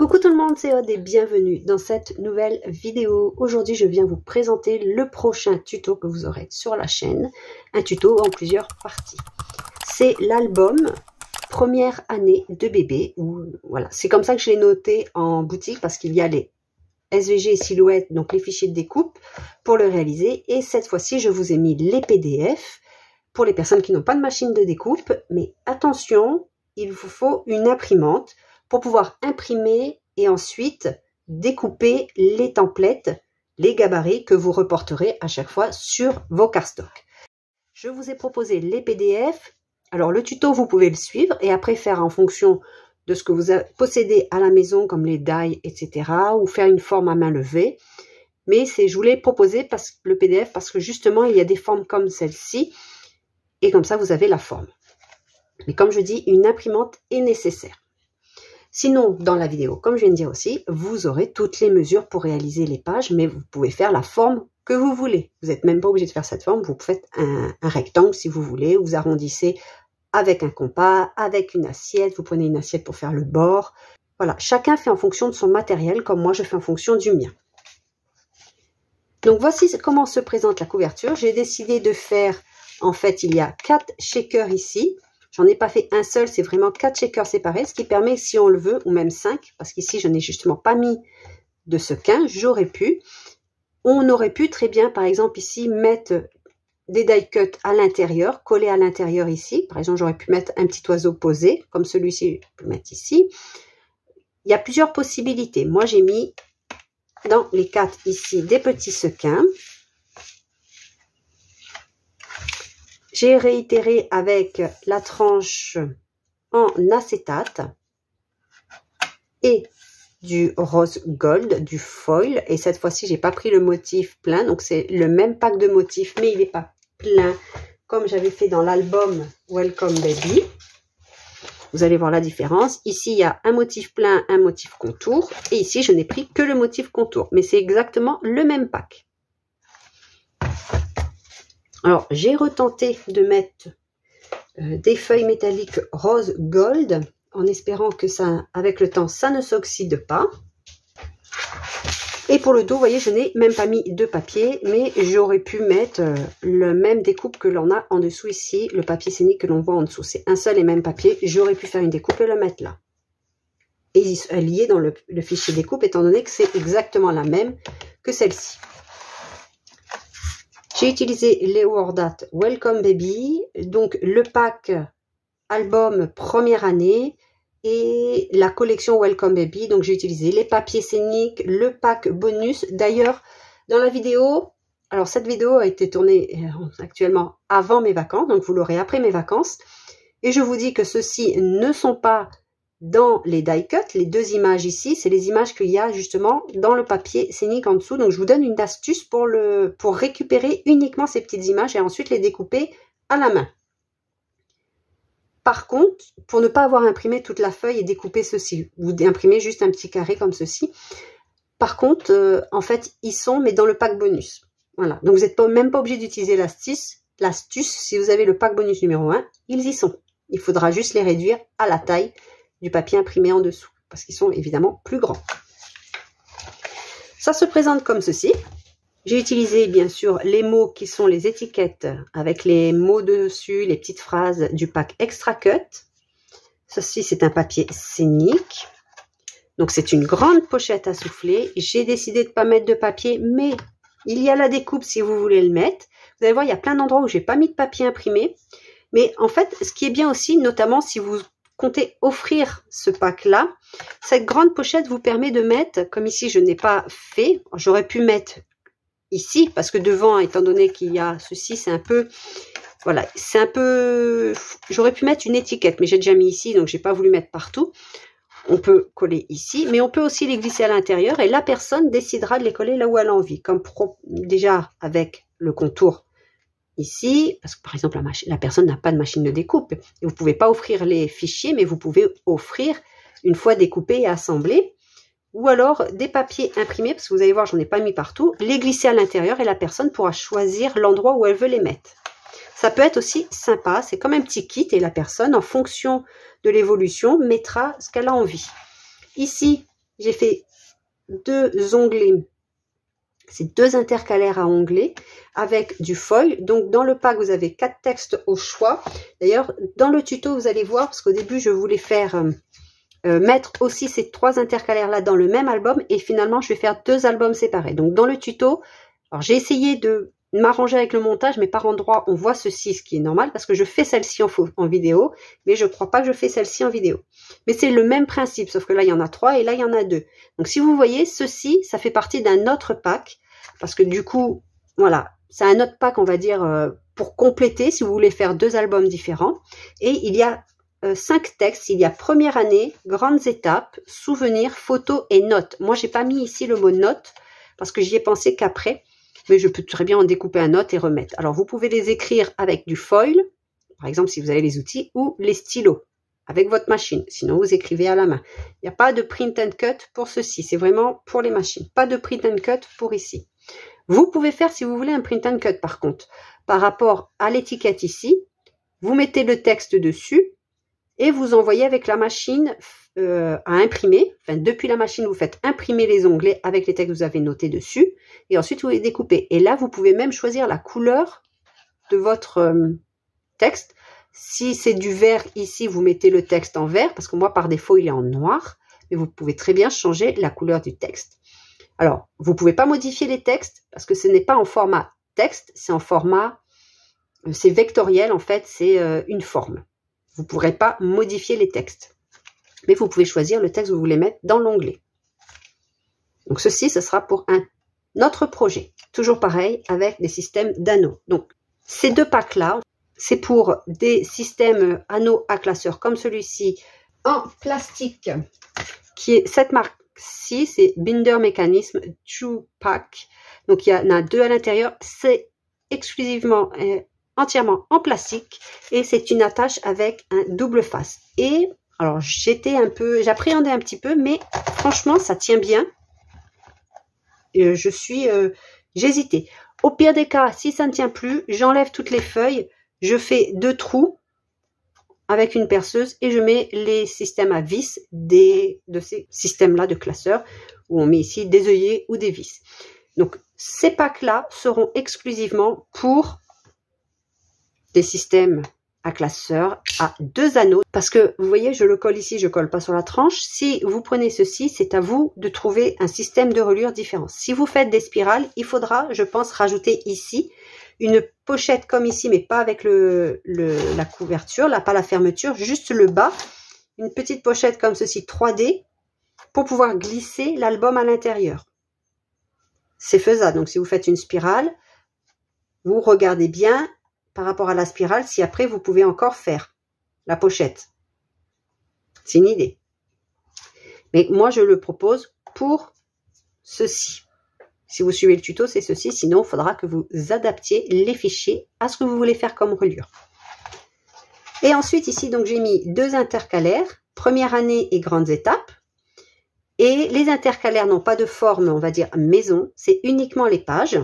Coucou tout le monde, c'est Aude et bienvenue dans cette nouvelle vidéo. Aujourd'hui, je viens vous présenter le prochain tuto que vous aurez sur la chaîne. Un tuto en plusieurs parties. C'est l'album première année de bébé. Voilà, c'est comme ça que je l'ai noté en boutique parce qu'il y a les SVG et silhouettes, donc les fichiers de découpe pour le réaliser. Et cette fois-ci, je vous ai mis les PDF pour les personnes qui n'ont pas de machine de découpe. Mais attention, il vous faut une imprimante pour pouvoir imprimer et ensuite découper les templates, les gabarits que vous reporterez à chaque fois sur vos cardstocks. Je vous ai proposé les PDF. Alors le tuto, vous pouvez le suivre et après faire en fonction de ce que vous possédez à la maison comme les die, etc. ou faire une forme à main levée. Mais je vous l'ai proposé le PDF parce que justement, il y a des formes comme celle-ci et comme ça, vous avez la forme. Mais comme je dis, une imprimante est nécessaire. Sinon, dans la vidéo, comme je viens de dire aussi, vous aurez toutes les mesures pour réaliser les pages, mais vous pouvez faire la forme que vous voulez. Vous n'êtes même pas obligé de faire cette forme, vous faites un rectangle si vous voulez, vous arrondissez avec un compas, avec une assiette, vous prenez une assiette pour faire le bord. Voilà, chacun fait en fonction de son matériel, comme moi je fais en fonction du mien. Donc voici comment se présente la couverture. J'ai décidé de faire, en fait, il y a 4 shakers ici. J'en ai pas fait un seul, c'est vraiment 4 shakers séparés, ce qui permet, si on le veut, ou même 5, parce qu'ici, je n'ai justement pas mis de sequins, j'aurais pu. On aurait pu très bien, par exemple, ici, mettre des die cuts à l'intérieur, collés à l'intérieur ici. Par exemple, j'aurais pu mettre un petit oiseau posé, comme celui-ci, je peux le mettre ici. Il y a plusieurs possibilités. Moi, j'ai mis dans les 4 ici des petits sequins. J'ai réitéré avec la tranche en acétate et du rose gold, du foil. Et cette fois-ci, j'ai pas pris le motif plein. Donc, c'est le même pack de motifs, mais il n'est pas plein comme j'avais fait dans l'album Welcome Baby. Vous allez voir la différence. Ici, il y a un motif plein, un motif contour. Et ici, je n'ai pris que le motif contour. Mais c'est exactement le même pack. Alors, j'ai retenté de mettre des feuilles métalliques rose gold en espérant que ça, avec le temps, ça ne s'oxyde pas. Et pour le dos, vous voyez, je n'ai même pas mis de papier, mais j'aurais pu mettre le même découpe que l'on a en dessous ici, le papier scénique que l'on voit en dessous. C'est un seul et même papier. J'aurais pu faire une découpe et le mettre là. Et lié dans le fichier découpe, étant donné que c'est exactement la même que celle-ci. J'ai utilisé les Wordat Welcome Baby, donc le pack album première année et la collection Welcome Baby. Donc j'ai utilisé les papiers scéniques, le pack bonus. D'ailleurs, dans la vidéo, alors cette vidéo a été tournée actuellement avant mes vacances, donc vous l'aurez après mes vacances. Et je vous dis que ceux-ci ne sont pas dans les die cut, les 2 images ici, c'est les images qu'il y a justement dans le papier scénique en dessous. Donc je vous donne une astuce pour récupérer uniquement ces petites images et ensuite les découper à la main. Par contre, pour ne pas avoir imprimé toute la feuille et découper ceci, vous imprimez juste un petit carré comme ceci. Par contre, en fait, ils sont, mais dans le pack bonus. Voilà, donc vous n'êtes même pas obligé d'utiliser l'astuce. Si vous avez le pack bonus numéro 1, ils y sont. Il faudra juste les réduire à la taille du papier imprimé en dessous, parce qu'ils sont évidemment plus grands. Ça se présente comme ceci. J'ai utilisé bien sûr les mots qui sont les étiquettes avec les mots dessus, les petites phrases du pack Extra Cut. Ceci, c'est un papier scénique. Donc, c'est une grande pochette à souffler. J'ai décidé de ne pas mettre de papier, mais il y a la découpe si vous voulez le mettre. Vous allez voir, il y a plein d'endroits où j'ai pas mis de papier imprimé. Mais en fait, ce qui est bien aussi, notamment si vous comptez offrir ce pack-là, cette grande pochette vous permet de mettre, comme ici, je n'ai pas fait, j'aurais pu mettre ici, parce que devant, étant donné qu'il y a ceci, c'est un peu, voilà, c'est un peu, j'aurais pu mettre une étiquette, mais j'ai déjà mis ici, donc j'ai pas voulu mettre partout. On peut coller ici, mais on peut aussi les glisser à l'intérieur et la personne décidera de les coller là où elle a envie, comme déjà avec le contour ici, parce que par exemple, la personne n'a pas de machine de découpe. Et vous ne pouvez pas offrir les fichiers, mais vous pouvez offrir, une fois découpés et assemblés, ou alors des papiers imprimés, parce que vous allez voir, j'en ai pas mis partout, les glisser à l'intérieur et la personne pourra choisir l'endroit où elle veut les mettre. Ça peut être aussi sympa, c'est comme un petit kit et la personne, en fonction de l'évolution, mettra ce qu'elle a envie. Ici, j'ai fait 2 onglets. C'est 2 intercalaires à onglets avec du foil. Donc, dans le pack, vous avez 4 textes au choix. D'ailleurs, dans le tuto, vous allez voir, parce qu'au début, je voulais faire mettre aussi ces 3 intercalaires-là dans le même album. Et finalement, je vais faire 2 albums séparés. Donc, dans le tuto, alors j'ai essayé de m'arranger avec le montage, mais par endroit, on voit ceci, ce qui est normal, parce que je fais celle-ci en vidéo, mais je ne crois pas que je fais celle-ci en vidéo. Mais c'est le même principe, sauf que là, il y en a 3 et là, il y en a 2. Donc, si vous voyez, ceci, ça fait partie d'un autre pack, parce que du coup, voilà, c'est un autre pack, on va dire, pour compléter, si vous voulez faire 2 albums différents. Et il y a 5 textes. Il y a première année, grandes étapes, souvenirs, photos et notes. Moi, j'ai pas mis ici le mot notes, parce que j'y ai pensé qu'après, mais je peux très bien en découper un note et remettre. Alors, vous pouvez les écrire avec du foil, par exemple, si vous avez les outils, ou les stylos, avec votre machine. Sinon, vous écrivez à la main. Il n'y a pas de print and cut pour ceci. C'est vraiment pour les machines. Pas de print and cut pour ici. Vous pouvez faire, si vous voulez, un print and cut, par contre. Par rapport à l'étiquette ici, vous mettez le texte dessus et vous envoyez avec la machine à imprimer. Enfin, depuis la machine, vous faites imprimer les onglets avec les textes que vous avez notés dessus. Et ensuite, vous les découpez. Et là, vous pouvez même choisir la couleur de votre texte. Si c'est du vert ici, vous mettez le texte en vert. Parce que moi, par défaut, il est en noir. Mais vous pouvez très bien changer la couleur du texte. Alors, vous ne pouvez pas modifier les textes. Parce que ce n'est pas en format texte. C'est en format... c'est vectoriel, en fait. C'est une forme. Vous ne pourrez pas modifier les textes. Mais vous pouvez choisir le texte que vous voulez mettre dans l'onglet. Donc ceci, ce sera pour un autre projet. Toujours pareil, avec des systèmes d'anneaux. Donc, ces 2 packs-là, c'est pour des systèmes anneaux à classeur comme celui-ci, en plastique, qui est cette marque-ci, c'est Binder Mechanism 2 Pack. Donc, il y en a 2 à l'intérieur. C'est exclusivement... entièrement en plastique et c'est une attache avec un double face. Et alors j'appréhendais un petit peu, mais franchement ça tient bien. J'hésitais. Au pire des cas, si ça ne tient plus, j'enlève toutes les feuilles, je fais 2 trous avec une perceuse et je mets les systèmes à vis de ces systèmes-là de classeurs où on met ici des œillets ou des vis. Donc ces packs-là seront exclusivement pour des systèmes à classeur à 2 anneaux. Parce que, vous voyez, je le colle ici, je colle pas sur la tranche. Si vous prenez ceci, c'est à vous de trouver un système de reliure différent. Si vous faites des spirales, il faudra, je pense, rajouter ici une pochette comme ici, mais pas avec la couverture, là, pas la fermeture, juste le bas. Une petite pochette comme ceci, 3D, pour pouvoir glisser l'album à l'intérieur. C'est faisable. Donc, si vous faites une spirale, vous regardez bien par rapport à la spirale, si après vous pouvez encore faire la pochette. C'est une idée. Mais moi, je le propose pour ceci. Si vous suivez le tuto, c'est ceci. Sinon, il faudra que vous adaptiez les fichiers à ce que vous voulez faire comme reliure. Et ensuite, ici, donc j'ai mis 2 intercalaires, première année et grandes étapes. Et les intercalaires n'ont pas de forme, on va dire, maison. C'est uniquement les pages.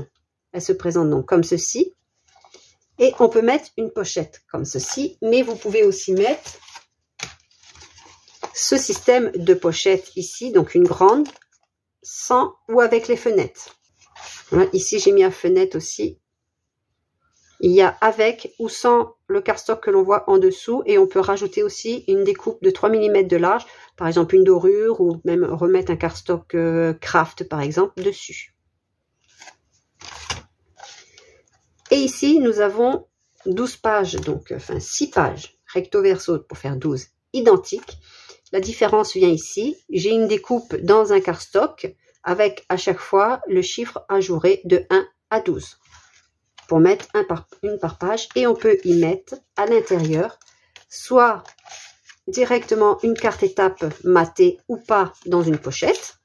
Elles se présentent donc comme ceci. Et on peut mettre une pochette comme ceci, mais vous pouvez aussi mettre ce système de pochette ici, donc une grande, sans ou avec les fenêtres. Voilà, ici j'ai mis à fenêtre aussi. Il y a avec ou sans le cardstock que l'on voit en dessous, et on peut rajouter aussi une découpe de 3 mm de large, par exemple une dorure, ou même remettre un cardstock craft par exemple dessus. Et ici, nous avons 12 pages, donc enfin 6 pages recto verso pour faire 12 identiques. La différence vient ici. J'ai une découpe dans un cardstock avec à chaque fois le chiffre ajouré de 1 à 12 pour mettre une par page. Et on peut y mettre à l'intérieur soit directement une carte étape matée ou pas dans une pochette.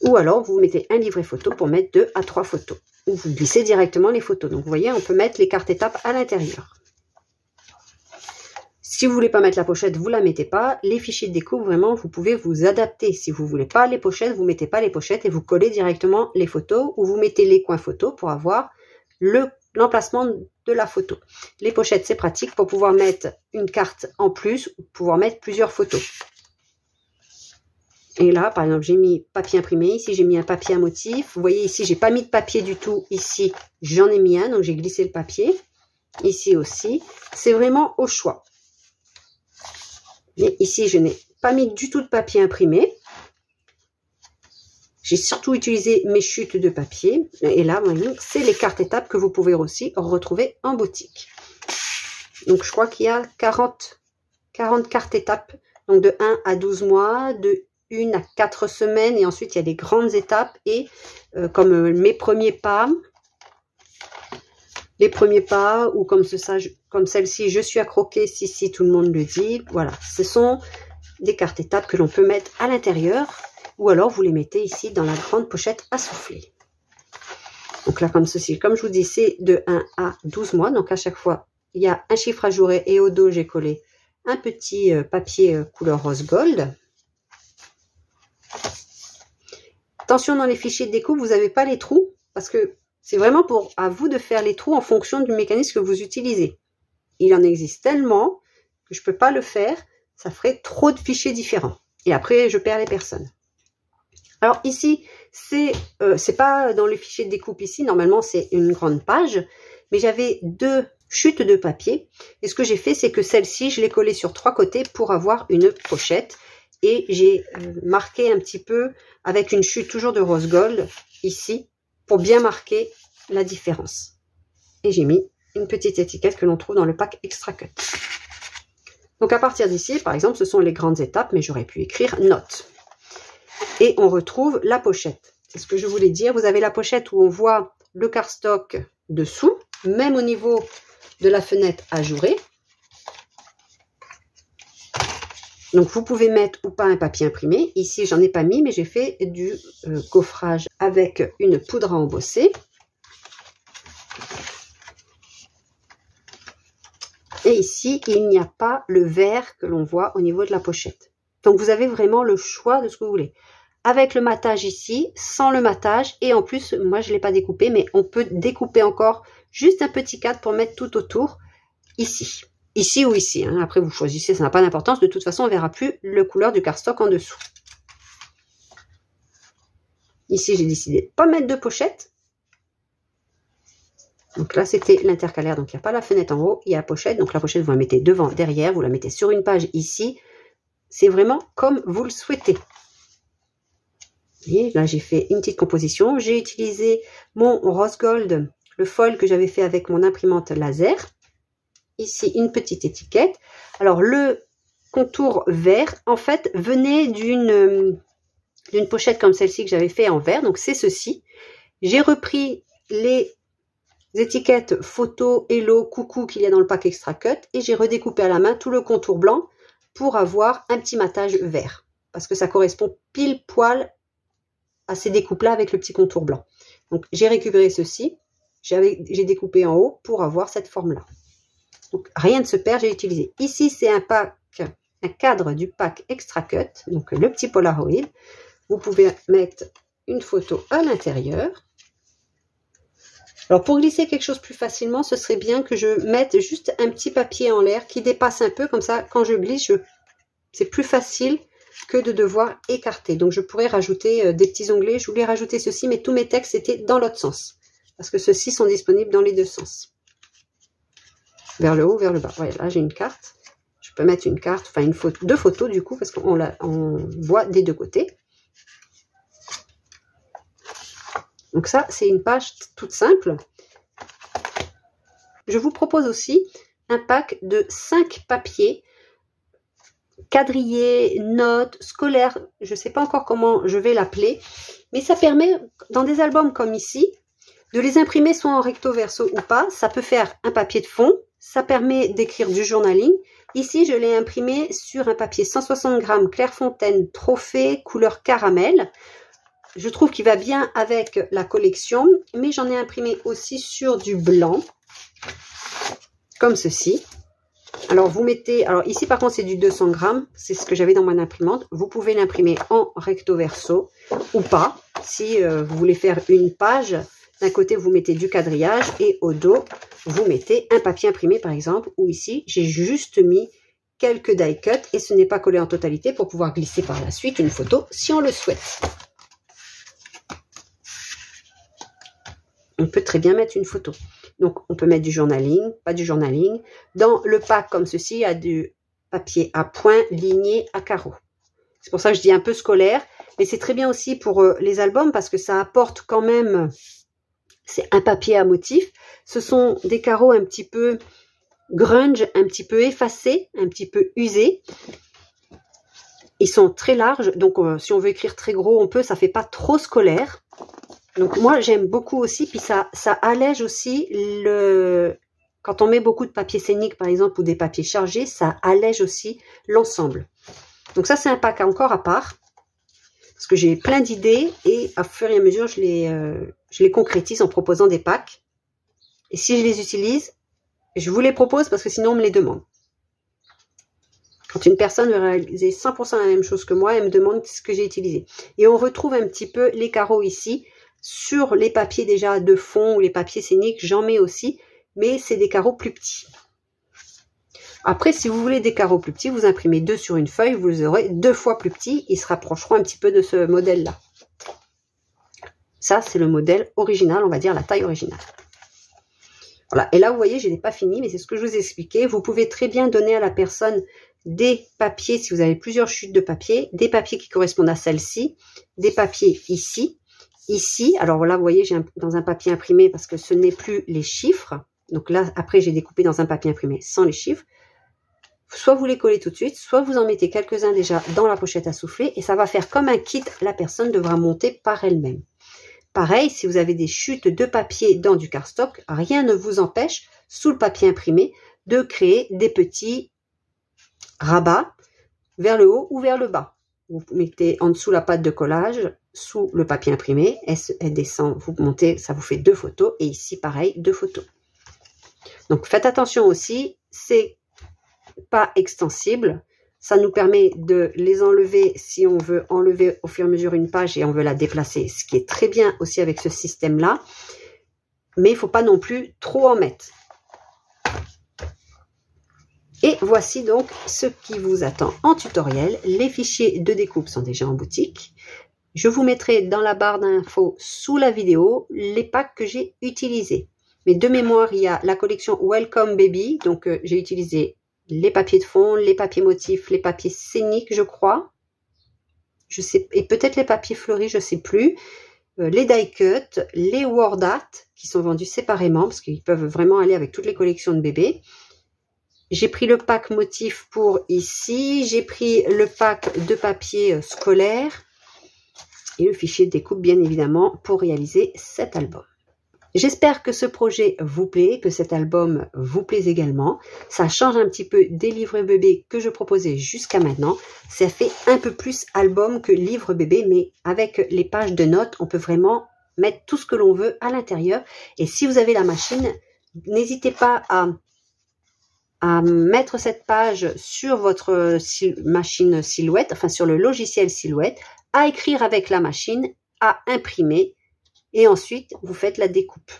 Ou alors vous mettez un livret photo pour mettre 2 à 3 photos. Ou vous glissez directement les photos. Donc, vous voyez, on peut mettre les cartes étapes à l'intérieur. Si vous ne voulez pas mettre la pochette, vous ne la mettez pas. Les fichiers de découpe, vraiment, vous pouvez vous adapter. Si vous ne voulez pas les pochettes, vous ne mettez pas les pochettes et vous collez directement les photos ou vous mettez les coins photos pour avoir l'emplacement de la photo. Les pochettes, c'est pratique pour pouvoir mettre une carte en plus ou pouvoir mettre plusieurs photos. Et là, par exemple, j'ai mis papier imprimé. Ici, j'ai mis un papier à motif. Vous voyez, ici, j'ai pas mis de papier du tout. Ici, j'en ai mis un, donc j'ai glissé le papier. Ici aussi. C'est vraiment au choix. Et ici, je n'ai pas mis du tout de papier imprimé. J'ai surtout utilisé mes chutes de papier. Et là, c'est les cartes étapes que vous pouvez aussi retrouver en boutique. Donc, je crois qu'il y a 40 cartes étapes. Donc, de 1 à 12 mois, de 1 à 4 semaines. Et ensuite, il y a les grandes étapes. Et comme mes premiers pas, les premiers pas, ou comme celle-ci, je suis à croquer, si tout le monde le dit. Voilà, ce sont des cartes étapes que l'on peut mettre à l'intérieur. Ou alors, vous les mettez ici dans la grande pochette à souffler. Donc là, comme ceci, comme je vous dis, c'est de 1 à 12 mois. Donc à chaque fois, il y a un chiffre à jouer et au dos, j'ai collé un petit papier couleur rose gold. Attention, dans les fichiers de découpe, vous n'avez pas les trous parce que c'est vraiment à vous de faire les trous en fonction du mécanisme que vous utilisez. Il en existe tellement que je ne peux pas le faire. Ça ferait trop de fichiers différents. Et après, je perds les personnes. Alors ici, c'est pas dans le fichier de découpe ici. Normalement, c'est une grande page. Mais j'avais 2 chutes de papier. Et ce que j'ai fait, c'est que celle-ci, je l'ai collée sur 3 côtés pour avoir une pochette. Et j'ai marqué un petit peu avec une chute toujours de rose gold ici pour bien marquer la différence. Et j'ai mis une petite étiquette que l'on trouve dans le pack Extra Cut. Donc à partir d'ici, par exemple, ce sont les grandes étapes, mais j'aurais pu écrire notes. Et on retrouve la pochette. C'est ce que je voulais dire. Vous avez la pochette où on voit le cardstock dessous, même au niveau de la fenêtre ajourée. Donc vous pouvez mettre ou pas un papier imprimé. Ici, j'en ai pas mis, mais j'ai fait du gaufrage avec une poudre à embosser. Et ici, il n'y a pas le vert que l'on voit au niveau de la pochette. Donc vous avez vraiment le choix de ce que vous voulez. Avec le matage ici, sans le matage. Et en plus, moi je ne l'ai pas découpé, mais on peut découper encore juste un petit cadre pour mettre tout autour ici. Ici ou ici. Hein. Après, vous choisissez, ça n'a pas d'importance. De toute façon, on ne verra plus le couleur du cardstock en dessous. Ici, j'ai décidé de ne pas mettre de pochette. Donc là, c'était l'intercalaire. Donc, il n'y a pas la fenêtre en haut, il y a la pochette. Donc, la pochette, vous la mettez devant, derrière. Vous la mettez sur une page ici. C'est vraiment comme vous le souhaitez. Et là, j'ai fait une petite composition. J'ai utilisé mon rose gold, le foil que j'avais fait avec mon imprimante laser. Ici, une petite étiquette. Alors, le contour vert, en fait, venait d'une pochette comme celle-ci que j'avais fait en vert. Donc, c'est ceci. J'ai repris les étiquettes photo, hello, coucou qu'il y a dans le pack Extra Cut et j'ai redécoupé à la main tout le contour blanc pour avoir un petit matage vert. Parce que ça correspond pile poil à ces découpes-là avec le petit contour blanc. Donc, j'ai récupéré ceci. J'ai découpé en haut pour avoir cette forme-là. Donc, rien ne se perd, j'ai utilisé. Ici, c'est un cadre du pack Extra Cut, donc le petit Polaroid. Vous pouvez mettre une photo à l'intérieur. Alors, pour glisser quelque chose plus facilement, ce serait bien que je mette juste un petit papier en l'air qui dépasse un peu. Comme ça, quand je glisse, c'est plus facile que de devoir écarter. Donc, je pourrais rajouter des petits onglets. Je voulais rajouter ceci, mais tous mes textes étaient dans l'autre sens. Parce que ceux-ci sont disponibles dans les deux sens. Vers le haut, vers le bas. Voilà, là j'ai une carte. Je peux mettre une carte, enfin deux photos du coup, parce qu'on voit des deux côtés. Donc ça, c'est une page toute simple. Je vous propose aussi un pack de 5 papiers, quadrillés, notes, scolaires. Je ne sais pas encore comment je vais l'appeler, mais ça permet, dans des albums comme ici, de les imprimer soit en recto verso ou pas. Ça peut faire un papier de fond. Ça permet d'écrire du journaling. Ici, je l'ai imprimé sur un papier 160 grammes Clairefontaine Trophée couleur caramel. Je trouve qu'il va bien avec la collection, mais j'en ai imprimé aussi sur du blanc, comme ceci. Alors, vous mettez... Alors, ici, par contre, c'est du 200 grammes. C'est ce que j'avais dans mon imprimante. Vous pouvez l'imprimer en recto verso ou pas. Si vous voulez faire une page... D'un côté, vous mettez du quadrillage et au dos, vous mettez un papier imprimé, par exemple, ou ici, j'ai juste mis quelques die cuts et ce n'est pas collé en totalité pour pouvoir glisser par la suite une photo si on le souhaite. On peut très bien mettre une photo. Donc, on peut mettre du journaling, pas du journaling. Dans le pack comme ceci, il y a du papier à points, ligné, à carreaux. C'est pour ça que je dis un peu scolaire. Mais c'est très bien aussi pour les albums parce que ça apporte quand même... C'est un papier à motif. Ce sont des carreaux un petit peu grunge, un petit peu effacés, un petit peu usés. Ils sont très larges. Donc, si on veut écrire très gros, on peut. Ça fait pas trop scolaire. Donc moi j'aime beaucoup aussi, puis ça allège aussi quand on met beaucoup de papier scénique par exemple ou des papiers chargés, ça allège aussi l'ensemble. Donc ça c'est un pack encore à part, parce que j'ai plein d'idées et à fur et à mesure je les concrétise en proposant des packs. Et si je les utilise, je vous les propose parce que sinon on me les demande. Quand une personne veut réaliser 100% la même chose que moi, elle me demande ce que j'ai utilisé. Et on retrouve un petit peu les carreaux ici. Sur les papiers déjà de fond ou les papiers scéniques, j'en mets aussi, mais c'est des carreaux plus petits. Après, si vous voulez des carreaux plus petits, vous imprimez 2 sur une feuille, vous aurez 2 fois plus petits, ils se rapprocheront un petit peu de ce modèle-là. Ça, c'est le modèle original, on va dire la taille originale. Voilà, et là, vous voyez, je n'ai pas fini, mais c'est ce que je vous ai expliqué. Vous pouvez très bien donner à la personne des papiers, si vous avez plusieurs chutes de papier, des papiers qui correspondent à celle-ci, des papiers ici. Ici, alors là, vous voyez, j'ai dans un papier imprimé parce que ce n'est plus les chiffres. Donc là, après, j'ai découpé dans un papier imprimé sans les chiffres. Soit vous les collez tout de suite, soit vous en mettez quelques-uns déjà dans la pochette à souffler et ça va faire comme un kit. La personne devra monter par elle-même. Pareil, si vous avez des chutes de papier dans du cardstock, rien ne vous empêche, sous le papier imprimé, de créer des petits rabats vers le haut ou vers le bas. Vous mettez en dessous la pâte de collage, sous le papier imprimé, elle descend, vous montez, ça vous fait 2 photos, et ici pareil, 2 photos. Donc faites attention aussi, c'est pas extensible, ça nous permet de les enlever si on veut enlever au fur et à mesure une page et on veut la déplacer, ce qui est très bien aussi avec ce système-là, mais il ne faut pas non plus trop en mettre. Et voici donc ce qui vous attend en tutoriel. Les fichiers de découpe sont déjà en boutique. Je vous mettrai dans la barre d'infos sous la vidéo les packs que j'ai utilisés. Mais de mémoire, il y a la collection Welcome Baby. Donc, j'ai utilisé les papiers de fond, les papiers motifs, les papiers scéniques, je crois. Je sais, et peut-être les papiers fleuris, je ne sais plus. Les die cut, les word art qui sont vendus séparément parce qu'ils peuvent vraiment aller avec toutes les collections de bébés. J'ai pris le pack motif pour ici, j'ai pris le pack de papier scolaire et le fichier de découpe bien évidemment pour réaliser cet album. J'espère que ce projet vous plaît, que cet album vous plaît également. Ça change un petit peu des livres bébés que je proposais jusqu'à maintenant. Ça fait un peu plus album que livre bébé, mais avec les pages de notes, on peut vraiment mettre tout ce que l'on veut à l'intérieur. Et si vous avez la machine, n'hésitez pas à mettre cette page sur votre machine Silhouette, enfin sur le logiciel Silhouette, à écrire avec la machine, à imprimer et ensuite vous faites la découpe.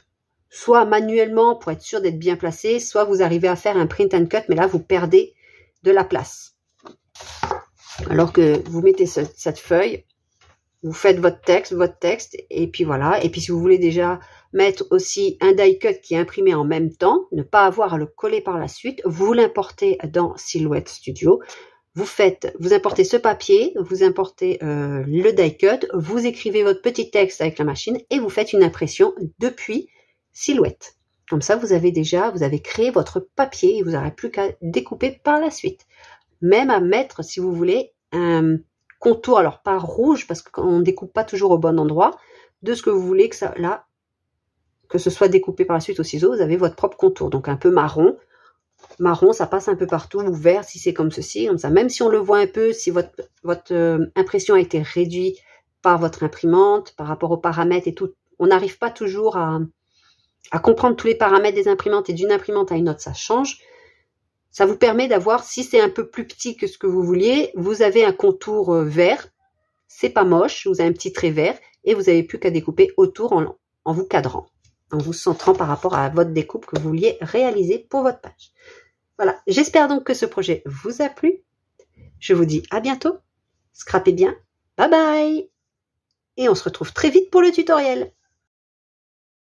Soit manuellement pour être sûr d'être bien placé, soit vous arrivez à faire un print and cut, mais là vous perdez de la place. Alors que vous mettez cette feuille, vous faites votre texte, et puis voilà. Et puis si vous voulez déjà mettre aussi un die cut qui est imprimé en même temps, ne pas avoir à le coller par la suite, vous l'importez dans Silhouette Studio. Vous importez ce papier, vous importez le die cut, vous écrivez votre petit texte avec la machine et vous faites une impression depuis Silhouette. Comme ça, vous avez créé votre papier et vous n'aurez plus qu'à découper par la suite. Même à mettre, si vous voulez, un contour, alors pas rouge parce qu'on ne découpe pas toujours au bon endroit, de ce que vous voulez que ce soit découpé par la suite au ciseau, vous avez votre propre contour, donc un peu marron. Marron, ça passe un peu partout, ou vert si c'est comme ceci, comme ça. Même si on le voit un peu, si votre impression a été réduite par votre imprimante, par rapport aux paramètres et tout, on n'arrive pas toujours à comprendre tous les paramètres des imprimantes et d'une imprimante à une autre, ça change. Ça vous permet d'avoir, si c'est un peu plus petit que ce que vous vouliez, vous avez un contour vert, c'est pas moche, vous avez un petit trait vert et vous n'avez plus qu'à découper autour en vous cadrant, en vous centrant par rapport à votre découpe que vous vouliez réaliser pour votre page. Voilà, j'espère donc que ce projet vous a plu. Je vous dis à bientôt. Scrapez bien. Bye bye. Et on se retrouve très vite pour le tutoriel.